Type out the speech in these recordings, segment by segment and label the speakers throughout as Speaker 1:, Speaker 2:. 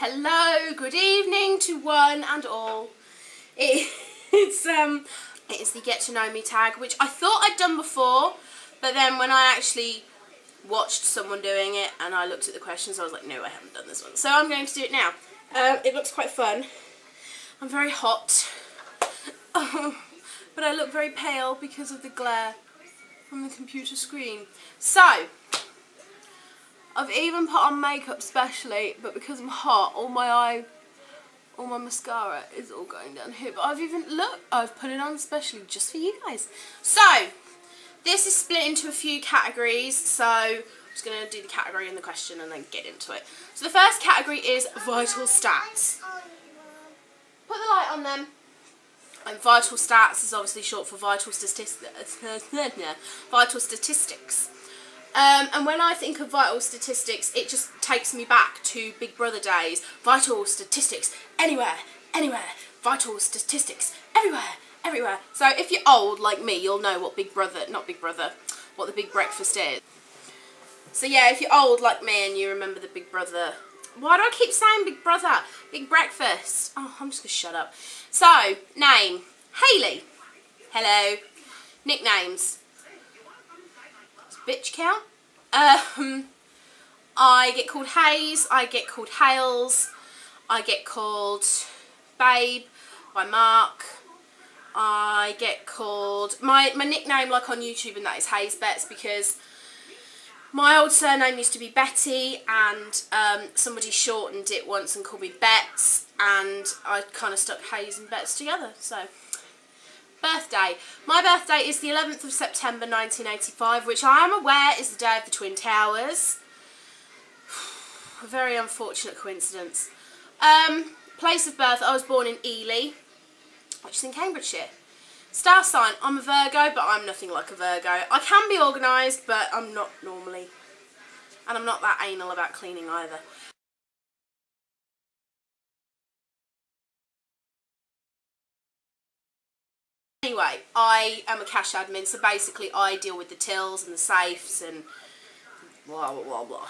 Speaker 1: Hello, good evening to one and all. It is the Get to Know Me tag, which I thought I'd done before, but then when I actually watched someone doing it and I looked at the questions, I was like, no, I haven't done this one. So I'm going to do it now. It looks quite fun. I'm very hot, but I look very pale because of the glare from the computer screen. So I've even put on makeup specially, but because I'm hot, all my mascara is all going down here. But I've put it on specially just for you guys. So this is split into a few categories. So I'm just going to do the category and the question and then get into it. So the first category is vital stats. Put the light on them. And vital stats is obviously short for vital statistics. Vital statistics. And when I think of vital statistics, it just takes me back to Big Brother days. Vital statistics, anywhere, vital statistics, everywhere. So if you're old like me, you'll know what what the Big Breakfast is. So yeah, if you're old like me and you remember the Big Brother, why do I keep saying Big Brother? Big Breakfast. Oh, I'm just gonna shut up. So, name, Hayley. Hello. Nicknames. Bitch count. I get called Hayes, I get called Hales, I get called Babe by Mark, I get called, my nickname like on YouTube and that is Hayzbetts, because my old surname used to be Betty and somebody shortened it once and called me Betts, and I kind of stuck Hayes and Betts together. So birthday. My birthday is the 11th of September 1985, which I am aware is the day of the Twin Towers. A very unfortunate coincidence. Place of birth, I was born in Ely, which is in Cambridgeshire. Star sign, I'm a Virgo, but I'm nothing like a Virgo. I can be organised, but I'm not normally. And I'm not that anal about cleaning either. Anyway, I am a cash admin, so basically I deal with the tills and the safes and blah, blah, blah, blah.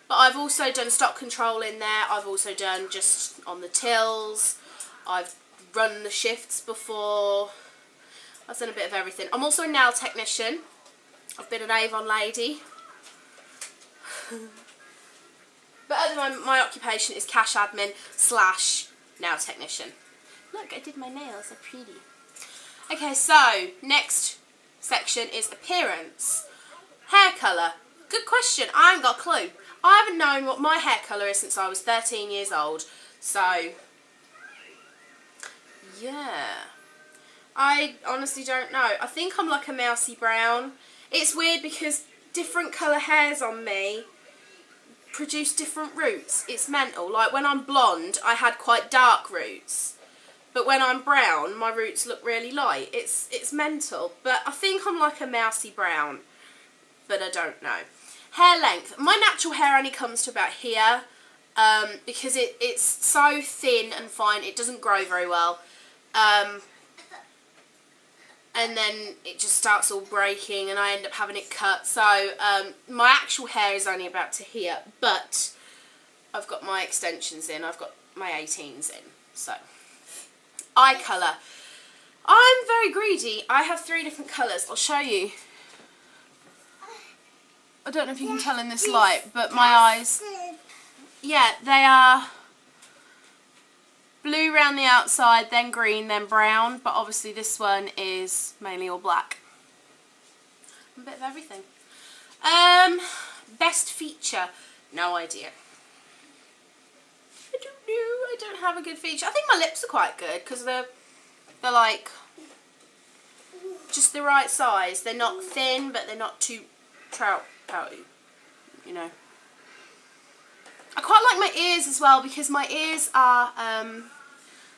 Speaker 1: But I've also done stock control in there. I've also done just on the tills. I've run the shifts before. I've done a bit of everything. I'm also a nail technician. I've been an Avon lady. But at the moment, my occupation is cash admin / nail technician. Look, I did my nails, they're pretty. Okay, so, next section is appearance. Hair colour. Good question, I ain't got a clue. I haven't known what my hair colour is since I was 13 years old. So, yeah. I honestly don't know. I think I'm like a mousy brown. It's weird because different colour hairs on me produce different roots. It's mental. Like when I'm blonde, I had quite dark roots. But when I'm brown, my roots look really light. It's mental. But I think I'm like a mousy brown. But I don't know. Hair length. My natural hair only comes to about here. Because it's so thin and fine. It doesn't grow very well. And then it just starts all breaking and I end up having it cut. So my actual hair is only about to here. But I've got my extensions in. I've got my 18s in. So eye colour. I'm very greedy. I have 3 different colours. I'll show you. I don't know if you can tell in this light, but my eyes, yeah, they are blue around the outside, then green, then brown, but obviously this one is mainly all black. A bit of everything. Best feature, no idea. I don't know, I don't have a good feature. I think my lips are quite good because they're like just the right size. They're not thin, but they're not too pouty, you know. I quite like my ears as well because my ears are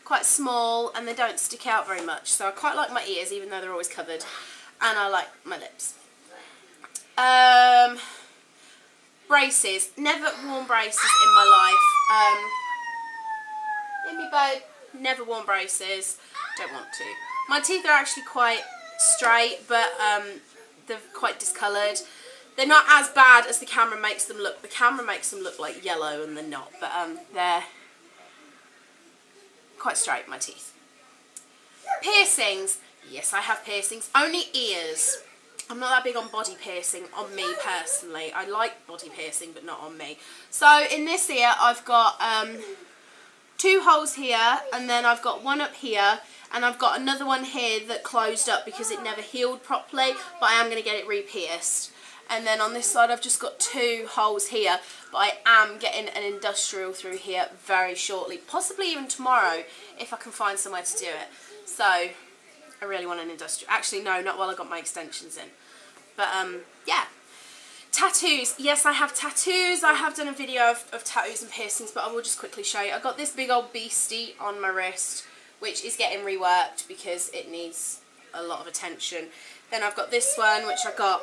Speaker 1: quite small and they don't stick out very much. So I quite like my ears even though they're always covered. And I like my lips. Braces. Never worn braces in my life. Hit me, babe. Never worn braces. Don't want to. My teeth are actually quite straight, but they're quite discoloured. They're not as bad as the camera makes them look. The camera makes them look like yellow and they're not, but they're quite straight, my teeth. Piercings. Yes, I have piercings. Only ears. I'm not that big on body piercing, on me personally. I like body piercing, but not on me. So in this ear, I've got 2 holes here, and then I've got one up here, and I've got another one here that closed up because it never healed properly, but I am going to get it re-pierced. And then on this side I've just got 2 holes here, but I am getting an industrial through here very shortly, possibly even tomorrow if I can find somewhere to do it. So I really want an industrial. Actually no, not while I got my extensions in. But yeah. Tattoos. Yes, I have tattoos. I have done a video of tattoos and piercings, but I will just quickly show you. I got this big old beastie on my wrist, which is getting reworked because it needs a lot of attention. Then I've got this one, which I got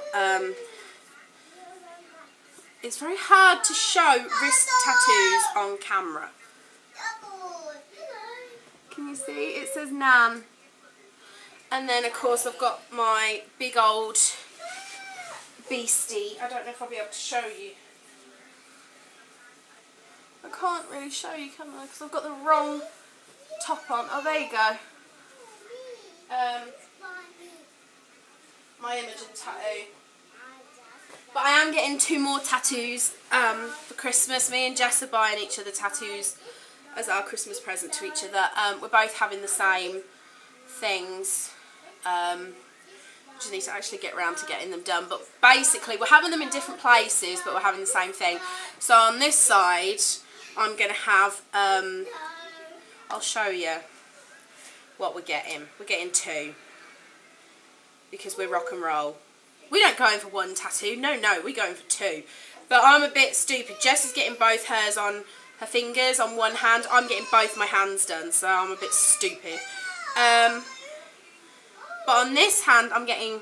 Speaker 1: it's very hard to show wrist tattoos on camera. Can you see? It says Nan. And then of course I've got my big old beastie. I don't know if I'll be able to show you. I can't really show you, can I? Because I've got the wrong top on. Oh, there you go. My Imogen tattoo. But I am getting 2 more tattoos for Christmas. Me and Jess are buying each other tattoos as our Christmas present to each other. We're both having the same things. Just need to actually get around to getting them done. But basically, we're having them in different places, but we're having the same thing. So on this side, I'm going to have, I'll show you what we're getting. We're getting 2. Because we're rock and roll. We don't go in for 1 tattoo. No, we're going for 2. But I'm a bit stupid. Jess is getting both hers on her fingers on one hand. I'm getting both my hands done, so I'm a bit stupid. But on this hand, I'm getting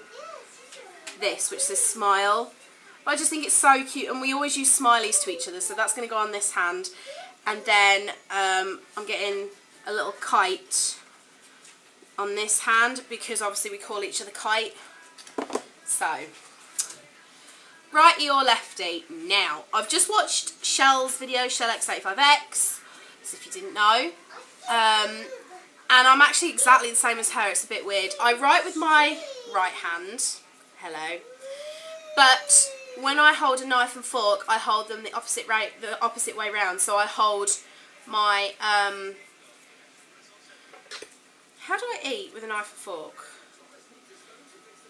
Speaker 1: this, which says smile. But I just think it's so cute, and we always use smileys to each other, so that's going to go on this hand. And then I'm getting a little kite on this hand, because obviously we call each other Kite. So, righty or lefty? Now, I've just watched Shell's video, Shell X85X, as if you didn't know. And I'm actually exactly the same as her. It's a bit weird. I write with my right hand. Hello. But when I hold a knife and fork, I hold them the opposite way round. So I hold my how do I eat with a knife and fork?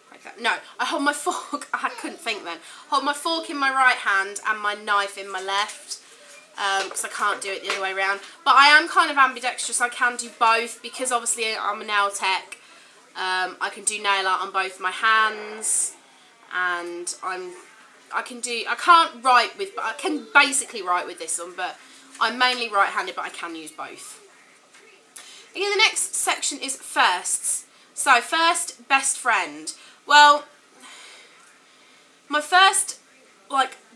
Speaker 1: Like that. No, I hold my fork. I couldn't think then. Hold my fork in my right hand and my knife in my left. Because I can't do it the other way around. But I am kind of ambidextrous. I can do both because obviously I'm a nail tech. I can do nail art on both my hands, and I can't write with, but I can basically write with this one. But I'm mainly right-handed, but I can use both. Okay, the next section is firsts. So first, best friend. Well, my first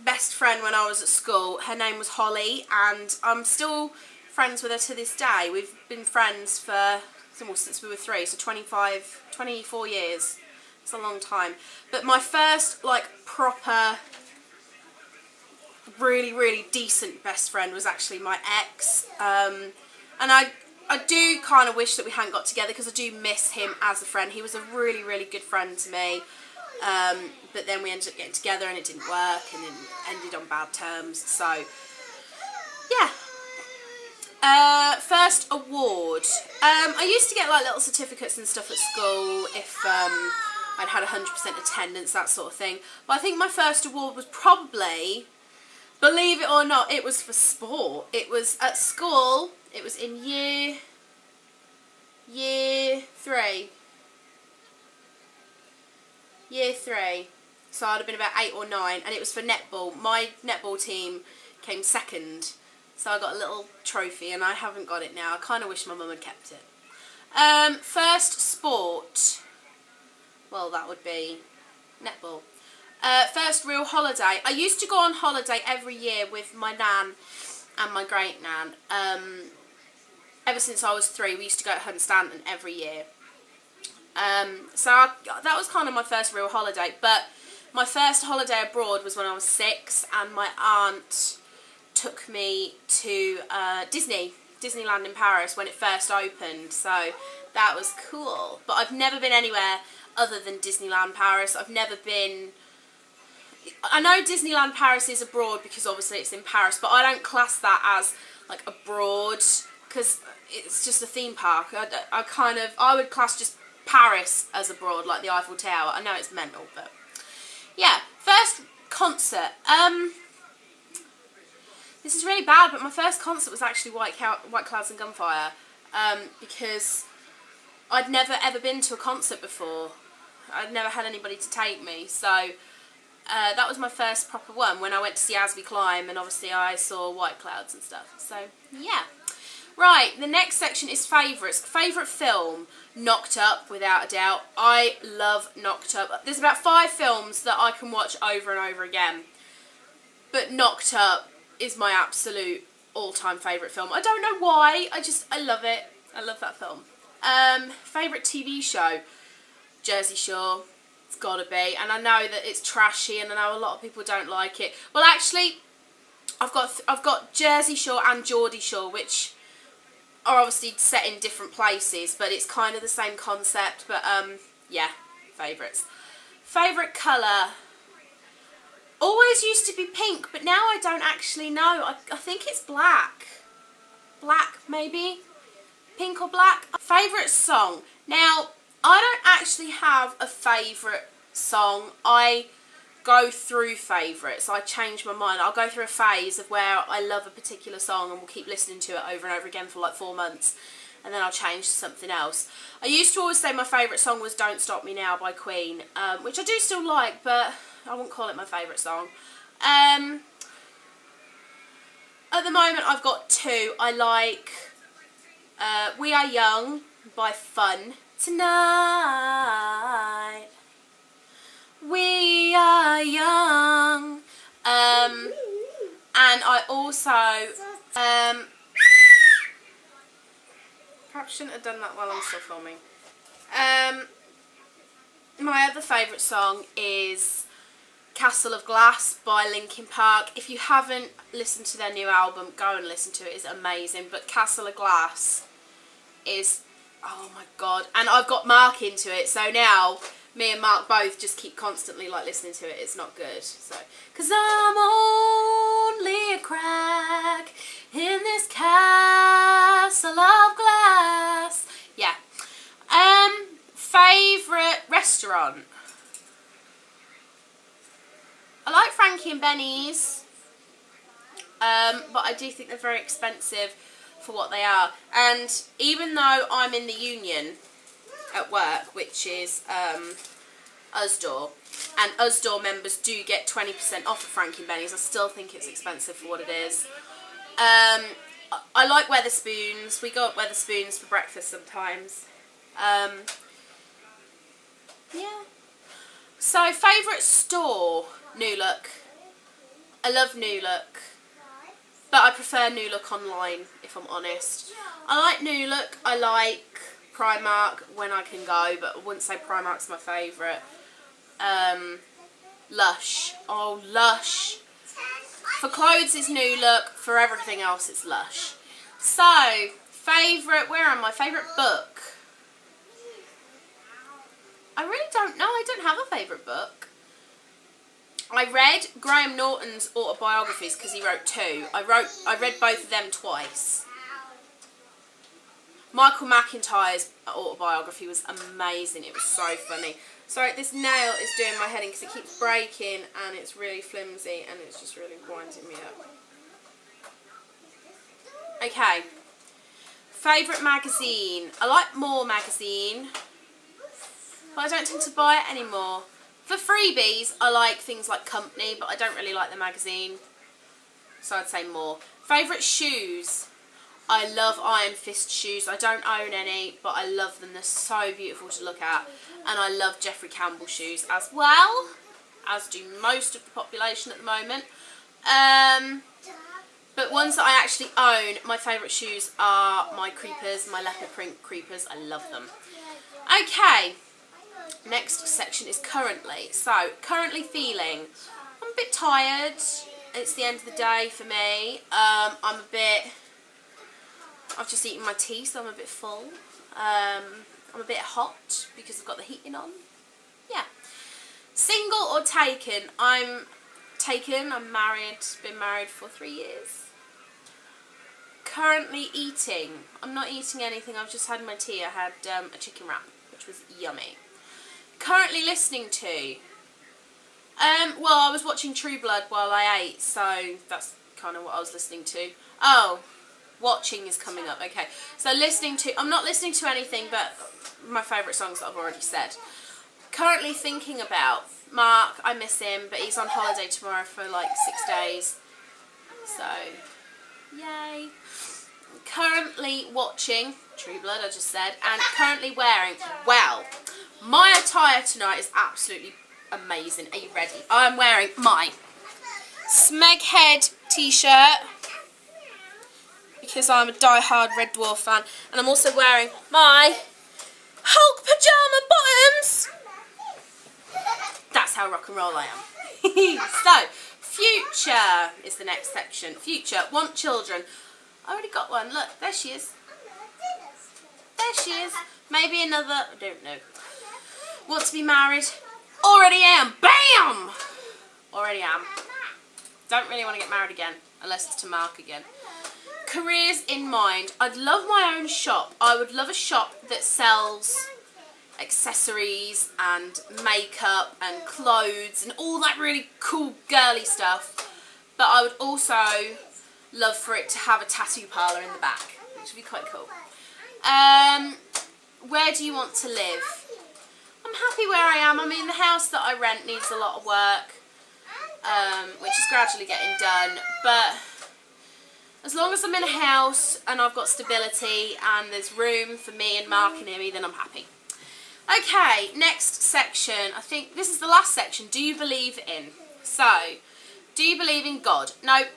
Speaker 1: best friend when I was at school, her name was Holly, and I'm still friends with her to this day. We've been friends for since we were 3, so 24 years. It's a long time. But my first proper, really decent best friend was actually my ex, and I do kind of wish that we hadn't got together because I do miss him as a friend. He was a really good friend to me. But then we ended up getting together and it didn't work, and it ended on bad terms. So, yeah. First award. I used to get little certificates and stuff at school if I'd had 100% attendance, that sort of thing. But I think my first award was probably, believe it or not, it was for sport. It was at school. It was in year 3. Year 3, so I'd have been about 8 or 9, and it was for netball. My netball team came second, so I got a little trophy, and I haven't got it now. I kind of wish my mum had kept it. First sport, well, that would be netball. First real holiday. I used to go on holiday every year with my nan and my great nan. Ever since I was 3, we used to go to Hunstanton every year. So that was kind of my first real holiday, but My first holiday abroad was when I was 6, and my aunt took me to Disneyland in Paris when it first opened, so that was cool. But I've never been anywhere other than Disneyland Paris. I've never been... I know Disneyland Paris is abroad because obviously it's in Paris, but I don't class that as like abroad because it's just a theme park. I would class just Paris as abroad, like the Eiffel Tower. I know it's mental, but yeah. First concert. This is really bad, but my first concert was actually White Clouds and Gunfire, because I'd never ever been to a concert before. I'd never had anybody to take me, so that was my first proper one when I went to see As We Climb, and obviously I saw White Clouds and stuff, so yeah. Right, the next section is favourites. Favourite film, Knocked Up, without a doubt. I love Knocked Up. There's about 5 films that I can watch over and over again, but Knocked Up is my absolute all-time favourite film. I don't know why, I love it. I love that film. Favourite TV show, Jersey Shore. It's gotta be, and I know that it's trashy, and I know a lot of people don't like it. Well, actually, I've got Jersey Shore and Geordie Shore, which are obviously set in different places, but it's kind of the same concept. But yeah, favourites. Favourite colour. Always used to be pink, but now I don't actually know. I think it's black. Black, maybe? Pink or black? Favourite song. Now, I don't actually have a favourite song. I go through favourites. I change my mind. I'll go through a phase of where I love a particular song and will keep listening to it over and over again for like 4 months. And then I'll change to something else. I used to always say my favourite song was Don't Stop Me Now by Queen, which I do still like, but I wouldn't call it my favourite song. At the moment I've got 2. I like We Are Young by Fun. Tonight we are young. And I also perhaps shouldn't have done that while I'm still filming. My other favourite song is Castle of Glass by Linkin Park. If you haven't listened to their new album, go and listen to it. It's amazing. But Castle of Glass is, oh my god. And I've got Mark into it, so now me and Mark both just keep constantly like listening to it. It's not good. So, 'cause I'm only a crack in this castle of glass. Yeah. Favourite restaurant. I like Frankie and Benny's, but I do think they're very expensive for what they are. And even though I'm in the union at work, which is Usdaw, and Usdaw members do get 20% off at Frankie and Benny's, I still think it's expensive for what it is. I like Wetherspoons. We go at Wetherspoons for breakfast sometimes. Yeah. So, favourite store, New Look. I love New Look, but I prefer New Look online, if I'm honest. I like New Look, I like Primark when I can go, but I wouldn't say Primark's my favourite. Lush. Oh, Lush. For clothes it's New Look, for everything else it's Lush. So, favourite, where am I? Favourite book. I really don't know. I don't have a favourite book. I read Graham Norton's autobiographies because he wrote 2. I read both of them twice. Michael McIntyre's autobiography was amazing. It was so funny. Sorry, this nail is doing my head in because it keeps breaking and it's really flimsy and it's just really winding me up. Okay. Favourite magazine. I like More magazine, but I don't tend to buy it anymore. For freebies, I like things like Company, but I don't really like the magazine, so I'd say More. Favourite shoes. I love Iron Fist shoes. I don't own any, but I love them. They're so beautiful to look at. And I love Jeffrey Campbell shoes as well, as do most of the population at the moment. But ones that I actually own, my favourite shoes are my Creepers, my leopard print Creepers. I love them. Okay. Next section is currently. So, currently feeling. I'm a bit tired. It's the end of the day for me. I've just eaten my tea, so I'm a bit full. I'm a bit hot because I've got the heating on. Yeah. Single or taken? I'm taken. I'm married. Been married for 3 years. Currently eating. I'm not eating anything. I've just had my tea. I had a chicken wrap, which was yummy. Currently listening to. Well, I was watching True Blood while I ate, so that's kind of what I was listening to. Oh, watching is coming up. Okay, so I'm not listening to anything but my favourite songs that I've already said. Currently thinking about Mark. I miss him, but he's on holiday tomorrow for like 6 days. So, yay. Currently watching True Blood, I just said, and currently wearing, well, my attire tonight is absolutely amazing. Are you ready? I'm wearing my Smeghead t-shirt because I'm a die-hard Red Dwarf fan, and I'm also wearing my Hulk pyjama bottoms. That's how rock and roll I am. So, future is the next section. Future, want children. I already got one. Look, there she is. There she is. Maybe another, I don't know. Want to be married? Already am. Bam! Already am. Don't really want to get married again, unless it's to Mark again. Careers in mind. I'd love my own shop. I would love a shop that sells accessories and makeup and clothes and all that really cool girly stuff. But I would also love for it to have a tattoo parlour in the back, which would be quite cool. Where do you want to live? I'm happy where I am. I mean, the house that I rent needs a lot of work, which is gradually getting done, but as long as I'm in a house and I've got stability and there's room for me and Mark and Emmy, then I'm happy. Okay, next section. I think this is the last section. Do you believe in? So, do you believe in God? No,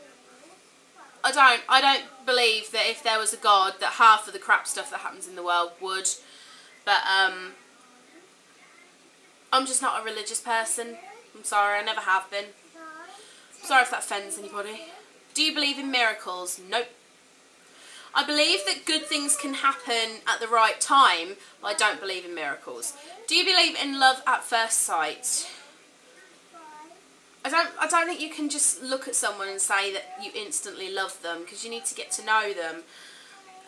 Speaker 1: I don't. I don't believe that if there was a God that half of the crap stuff that happens in the world would. But I'm just not a religious person. I'm sorry, I never have been. I'm sorry if that offends anybody. Do you believe in miracles? Nope. I believe that good things can happen at the right time, but I don't believe in miracles. Do you believe in love at first sight? I don't think you can just look at someone and say that you instantly love them, because you need to get to know them.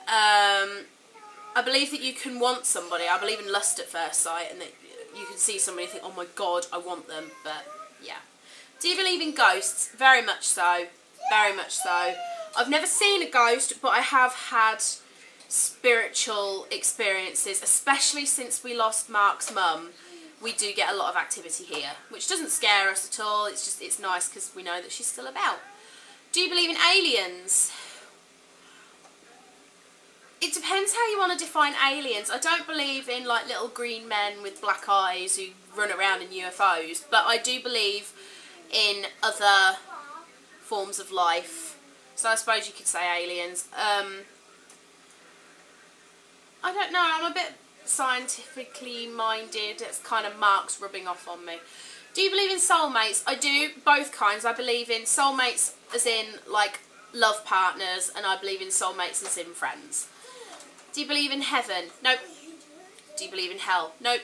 Speaker 1: I believe that you can want somebody. I believe in lust at first sight, and that you can see somebody and think, oh my god, I want them. But yeah. Do you believe in ghosts? Very much so. Very much so. I've never seen a ghost, but I have had spiritual experiences, especially since we lost Mark's mum. We do get a lot of activity here, which doesn't scare us at all. It's nice because we know that she's still about. Do you believe in aliens? It depends how you want to define aliens. I don't believe in like little green men with black eyes who run around in UFOs, but I do believe in other forms of life. So I suppose you could say aliens. I don't know, I'm a bit scientifically minded. It's kind of Mark's rubbing off on me. Do you believe in soulmates? I do, both kinds. I believe in soulmates as in like love partners, and I believe in soulmates as in friends. Do you believe in heaven? Nope. Do you believe in hell? Nope.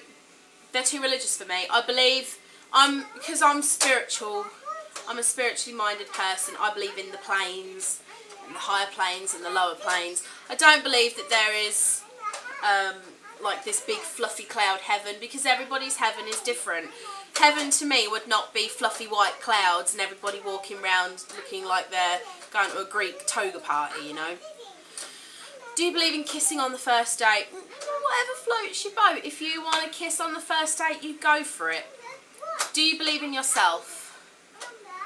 Speaker 1: They're too religious for me. I believe, because I'm spiritual, I'm a spiritually minded person. I believe in the planes, and the higher planes and the lower planes. I don't believe that there is like this big fluffy cloud heaven, because everybody's heaven is different. Heaven to me would not be fluffy white clouds and everybody walking around looking like they're going to a Greek toga party, you know. Do you believe in kissing on the first date? Whatever floats your boat. If you want to kiss on the first date, you go for it. Do you believe in yourself?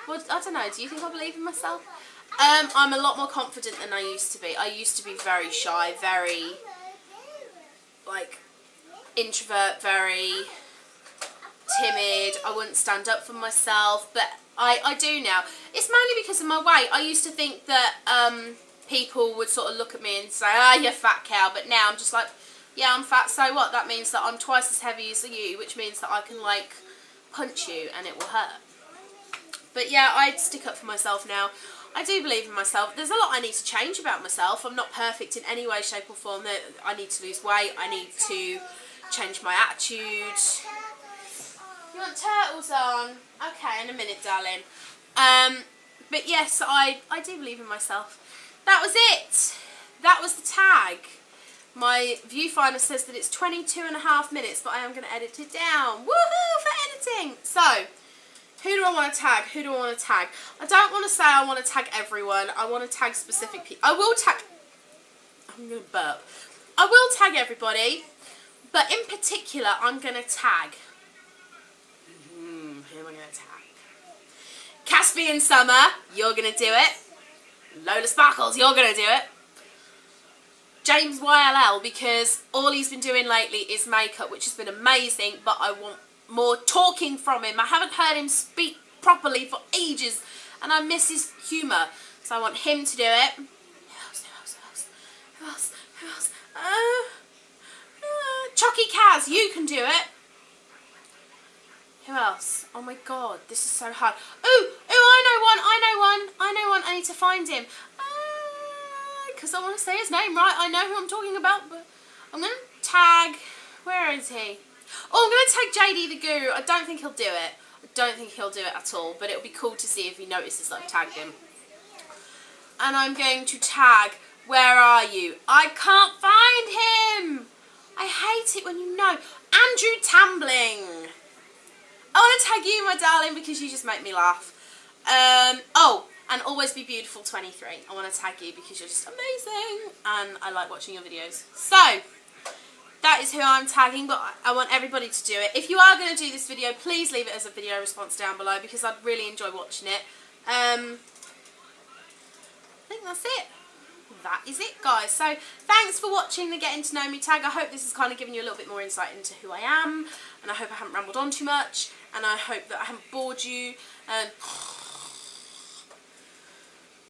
Speaker 1: Well, I don't know. Do you think I believe in myself? I'm a lot more confident than I used to be. I used to be very shy, very, like, introvert, very timid. I wouldn't stand up for myself, but I do now. It's mainly because of my weight. I used to think that people would sort of look at me and say, ah, you fat cow, but now I'm just like, Yeah, I'm fat, so what? That means that I'm twice as heavy as you, which means that I can, like, punch you and it will hurt. But yeah, I'd stick up for myself now. I do believe in myself. There's a lot I need to change about myself. I'm not perfect in any way, shape or form. I need to lose weight. I need to change my attitude. You want turtles on? Okay, in a minute, darling. But yes, I do believe in myself. That was it. That was the tag. My viewfinder says that it's 22.5 minutes, but I am going to edit it down. Woohoo for editing! So, who do I want to tag? Who do I want to tag? I don't want to say I want to tag everyone. I want to tag specific people. I will tag... I'm going to burp. I will tag everybody, but in particular, I'm going to tag... who am I going to tag? Caspian Summer, you're going to do it. Lola Sparkles, you're going to do it. James YLL, because all he's been doing lately is makeup, which has been amazing, but I want more talking from him. I haven't heard him speak properly for ages, and I miss his humour, so I want him to do it. Who else? Chucky Kaz, you can do it. Who else? Oh my god, this is so hard. Ooh, I know one. I need to find him. Because I want to say his name right. I know who I'm talking about, but I'm going to tag... Where is he? Oh, I'm going to tag JD the Guru. I don't think he'll do it. I don't think he'll do it at all, but it'll be cool to see if he notices that I've tagged him. And I'm going to tag... Where are you? I can't find him! I hate it when you know. Andrew Tambling. I want to tag you, my darling, because you just make me laugh. Oh, and Always Be Beautiful 23. I want to tag you because you're just amazing and I like watching your videos. So, that is who I'm tagging, but I want everybody to do it. If you are going to do this video, please leave it as a video response down below because I'd really enjoy watching it. I think that's it. That is it, guys. So, thanks for watching the Getting to Know Me tag. I hope this has kind of given you a little bit more insight into who I am, and I hope I haven't rambled on too much, and I hope that I haven't bored you.